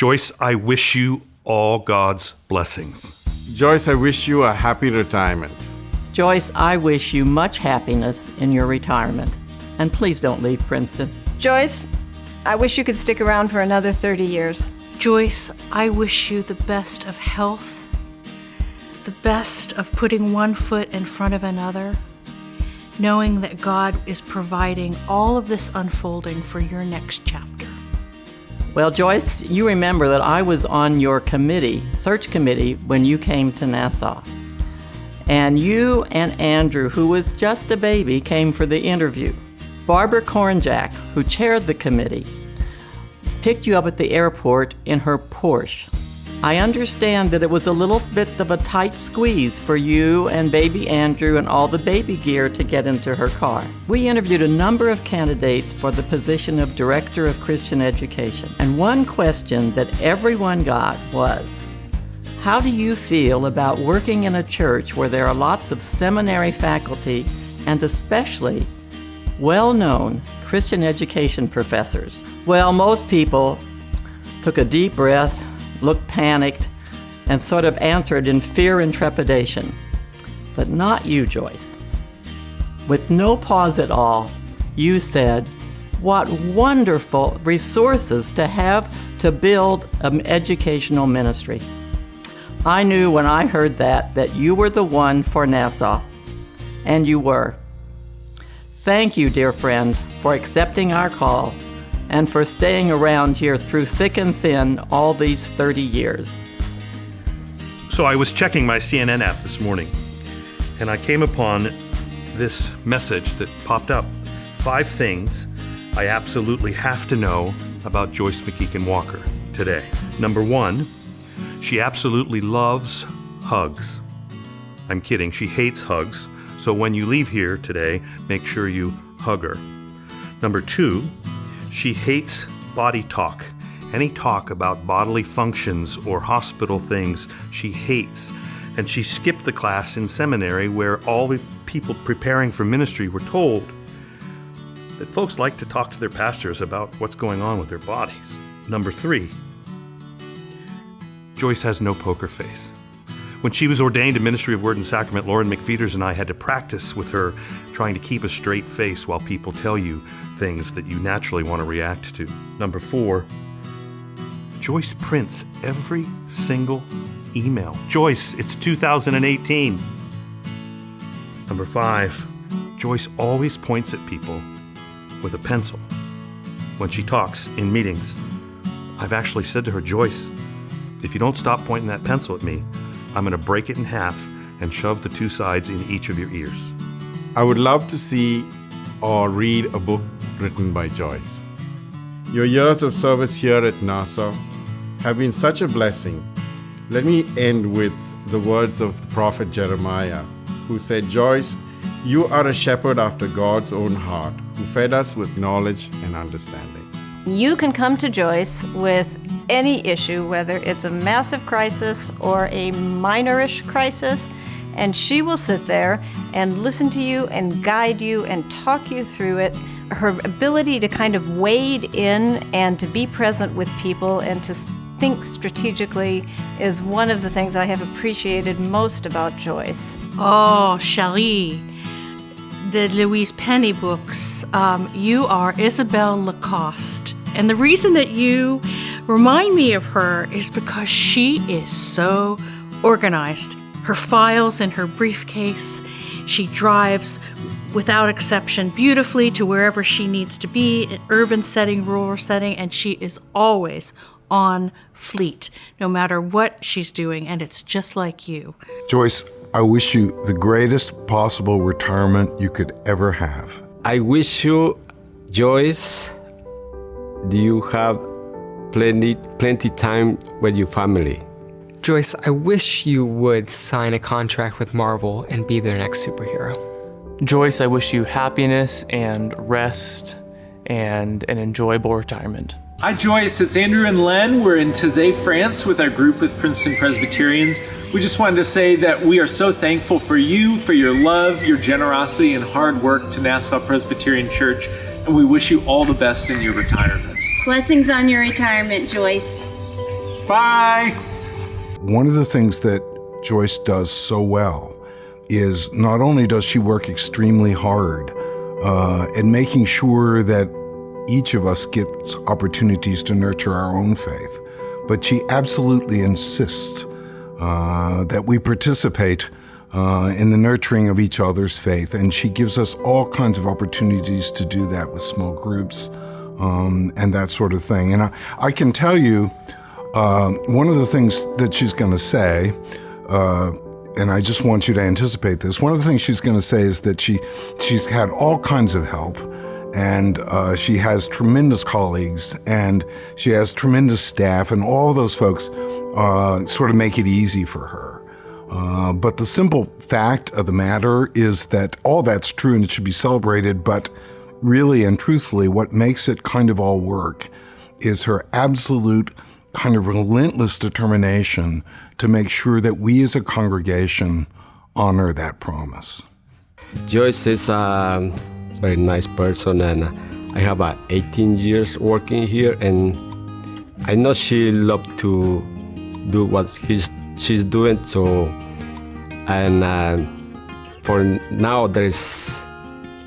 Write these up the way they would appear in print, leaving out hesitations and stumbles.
Joyce, I wish you all God's blessings. Joyce, I wish you a happy retirement. Joyce, I wish you much happiness in your retirement. And please don't leave Princeton. Joyce, I wish you could stick around for another 30 years. Joyce, I wish you the best of health, the best of putting one foot in front of another, knowing that God is providing all of this unfolding for your next chapter. Well, Joyce, you remember that I was on your committee, search committee, when you came to Nassau. And you and Andrew, who was just a baby, came for the interview. Barbara Kornjack, who chaired the committee, picked you up at the airport in her Porsche. I understand that it was a little bit of a tight squeeze for you and baby Andrew and all the baby gear to get into her car. We interviewed a number of candidates for the position of Director of Christian Education. And one question that everyone got was, how do you feel about working in a church where there are lots of seminary faculty and especially well-known Christian education professors? Well, most people took a deep breath, looked panicked, and sort of answered in fear and trepidation. But not you, Joyce. With no pause at all, you said, what wonderful resources to have to build an educational ministry. I knew when I heard that you were the one for Nassau, and you were. Thank you, dear friend, for accepting our call and for staying around here through thick and thin all these 30 years. So I was checking my CNN app this morning, and I came upon this message that popped up. 5 things I absolutely have to know about Joyce MacKichan Walker today. Number 1, she absolutely loves hugs. I'm kidding, she hates hugs, so when you leave here today, make sure you hug her. Number 2, she hates body talk. Any talk about bodily functions or hospital things, she hates. And she skipped the class in seminary where all the people preparing for ministry were told that folks like to talk to their pastors about what's going on with their bodies. Number 3, Joyce has no poker face. When she was ordained to Ministry of Word and Sacrament, Lauren McFeeters and I had to practice with her trying to keep a straight face while people tell you things that you naturally want to react to. Number 4, Joyce prints every single email. Joyce, it's 2018. Number 5, Joyce always points at people with a pencil when she talks in meetings. I've actually said to her, Joyce, if you don't stop pointing that pencil at me, I'm going to break it in half and shove the 2 sides in each of your ears. I would love to see or read a book written by Joyce. Your years of service here at Nassau have been such a blessing. Let me end with the words of the prophet Jeremiah, who said, Joyce, you are a shepherd after God's own heart, who fed us with knowledge and understanding. You can come to Joyce with any issue, whether it's a massive crisis or a minorish crisis, and she will sit there and listen to you and guide you and talk you through it. Her ability to kind of wade in and to be present with people and to think strategically is one of the things I have appreciated most about Joyce. Oh, Cherie, the Louise Penny books. You are Isabelle Lacoste. And the reason that you remind me of her is because she is so organized. Her files in her briefcase. She drives, without exception, beautifully to wherever she needs to be, in urban setting, rural setting, and she is always on fleet, no matter what she's doing, and it's just like you. Joyce, I wish you the greatest possible retirement you could ever have. I wish you, Joyce, you have plenty time with your family. Joyce, I wish you would sign a contract with Marvel and be their next superhero. Joyce, I wish you happiness and rest and an enjoyable retirement. Hi Joyce, it's Andrew and Len. We're in Taizé, France with our group with Princeton Presbyterians. We just wanted to say that we are so thankful for you, for your love, your generosity, and hard work to Nassau Presbyterian Church, and we wish you all the best in your retirement. Blessings on your retirement, Joyce. Bye. One of the things that Joyce does so well is not only does she work extremely hard at making sure that each of us gets opportunities to nurture our own faith, but she absolutely insists that we participate in the nurturing of each other's faith, and she gives us all kinds of opportunities to do that with small groups and that sort of thing. And I can tell you, one of the things that she's going to say, and I just want you to anticipate this, one of the things she's going to say is that she's had all kinds of help, and she has tremendous colleagues, and she has tremendous staff, and all of those folks sort of make it easy for her. But the simple fact of the matter is that all that's true and it should be celebrated, but really and truthfully, what makes it kind of all work is her absolute kind of relentless determination to make sure that we as a congregation honor that promise. Joyce is a very nice person, and I have 18 years working here, and I know she loves to do what she's doing. So, and for now, there's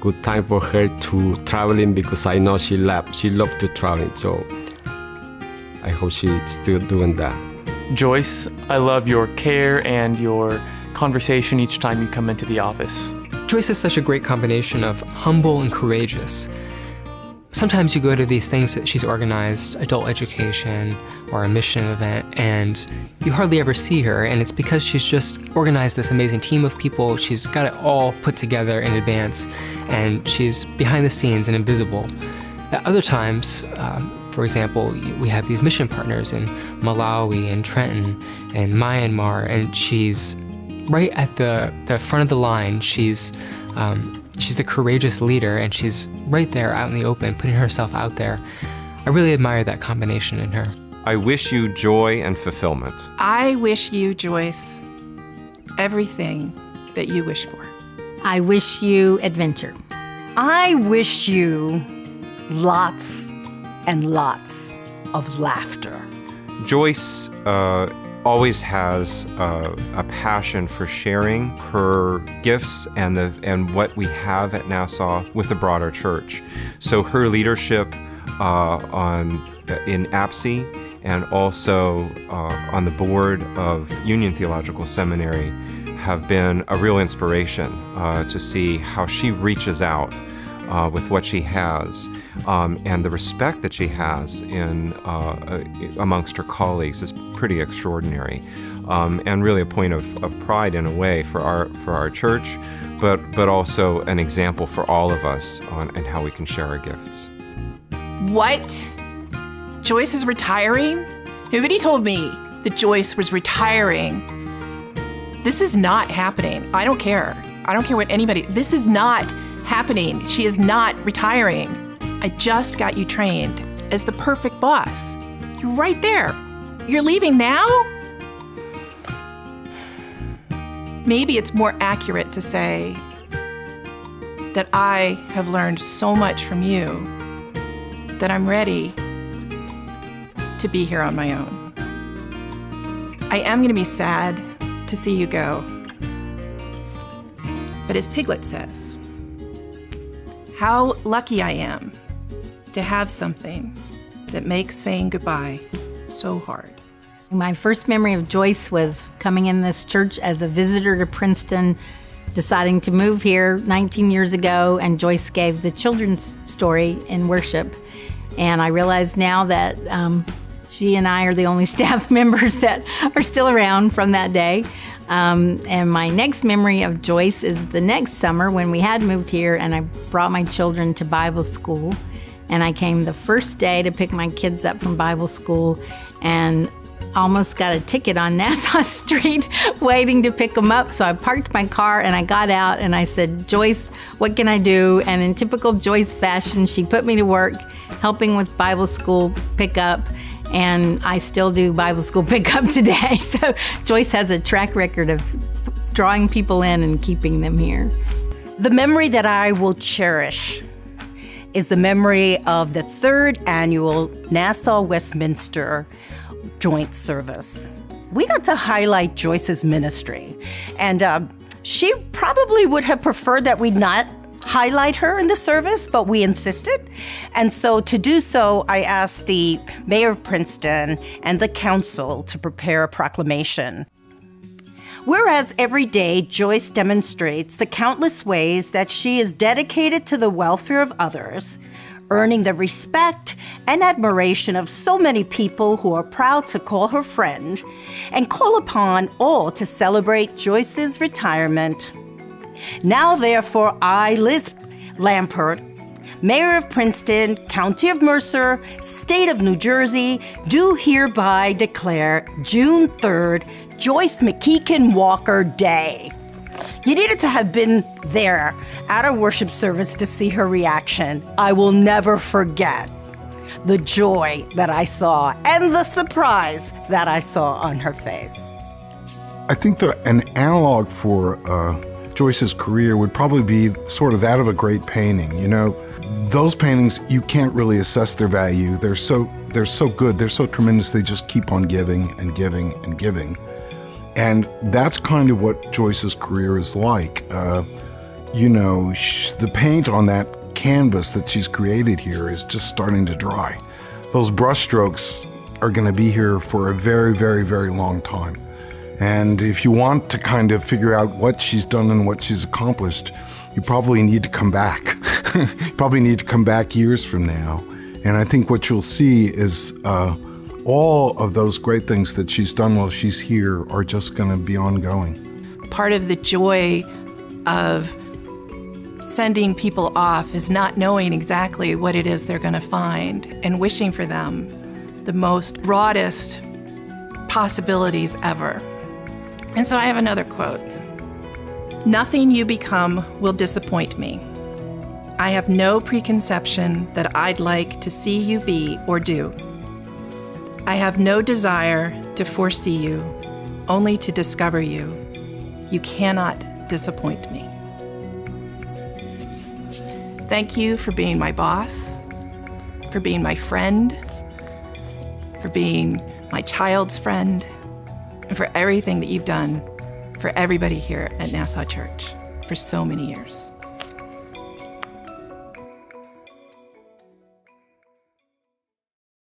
good time for her to traveling because I know she loves to traveling. So I hope she's still doing that. Joyce, I love your care and your conversation each time you come into the office. Joyce is such a great combination of humble and courageous. Sometimes you go to these things that she's organized, adult education or a mission event, and you hardly ever see her, and it's because she's just organized this amazing team of people. She's got it all put together in advance, and she's behind the scenes and invisible. At other times, for example, we have these mission partners in Malawi and Trenton and Myanmar, and she's right at the front of the line. She's the courageous leader, and she's right there out in the open, putting herself out there. I really admire that combination in her. I wish you joy and fulfillment. I wish you, Joyce, everything that you wish for. I wish you adventure. I wish you lots and lots of laughter. Joyce always has a passion for sharing her gifts and what we have at Nassau with the broader church. So her leadership in APSE and also on the board of Union Theological Seminary have been a real inspiration to see how she reaches out with what she has, and the respect that she has amongst her colleagues is pretty extraordinary, and really a point of pride in a way for our church, but also an example for all of us on how we can share our gifts. What? Joyce is retiring? Nobody told me that Joyce was retiring. This is not happening. I don't care. I don't care what anybody... This is not happening. She is not retiring. I just got you trained as the perfect boss. You're right there. You're leaving now? Maybe it's more accurate to say that I have learned so much from you that I'm ready to be here on my own. I am going to be sad to see you go. But as Piglet says, how lucky I am to have something that makes saying goodbye so hard. My first memory of Joyce was coming in this church as a visitor to Princeton, deciding to move here 19 years ago, and Joyce gave the children's story in worship. And I realize now that she and I are the only staff members that are still around from that day. And my next memory of Joyce is the next summer when we had moved here, and I brought my children to Bible school. And I came the first day to pick my kids up from Bible school and almost got a ticket on Nassau Street waiting to pick them up. So I parked my car and I got out and I said, Joyce, what can I do? And in typical Joyce fashion, she put me to work helping with Bible school pickup. And I still do Bible school pickup today. So Joyce has a track record of drawing people in and keeping them here. The memory that I will cherish is the memory of the third annual Nassau Westminster joint service. We got to highlight Joyce's ministry, and she probably would have preferred that we not highlight her in the service, but we insisted. And so to do so, I asked the mayor of Princeton and the council to prepare a proclamation. Whereas every day Joyce demonstrates the countless ways that she is dedicated to the welfare of others, earning the respect and admiration of so many people who are proud to call her friend, and call upon all to celebrate Joyce's retirement. Now, therefore, I, Liz Lampert, Mayor of Princeton, County of Mercer, State of New Jersey, do hereby declare June 3rd, Joyce MacKichan Walker Day. You needed to have been there at a worship service to see her reaction. I will never forget the joy that I saw and the surprise that I saw on her face. I think an analog for Joyce's career would probably be sort of that of a great painting. You know, those paintings, you can't really assess their value. They're so good, they're so tremendous, they just keep on giving and giving and giving. And that's kind of what Joyce's career is like. The paint on that canvas that she's created here is just starting to dry. Those brushstrokes are going to be here for a very, very, very long time. And if you want to kind of figure out what she's done and what she's accomplished, you probably need to come back. You probably need to come back years from now. And I think what you'll see is all of those great things that she's done while she's here are just going to be ongoing. Part of the joy of sending people off is not knowing exactly what it is they're going to find and wishing for them the most broadest possibilities ever. And so I have another quote. Nothing you become will disappoint me. I have no preconception that I'd like to see you be or do. I have no desire to foresee you, only to discover you. You cannot disappoint me. Thank you for being my boss, for being my friend, for being my child's friend, and for everything that you've done for everybody here at Nassau Church for so many years.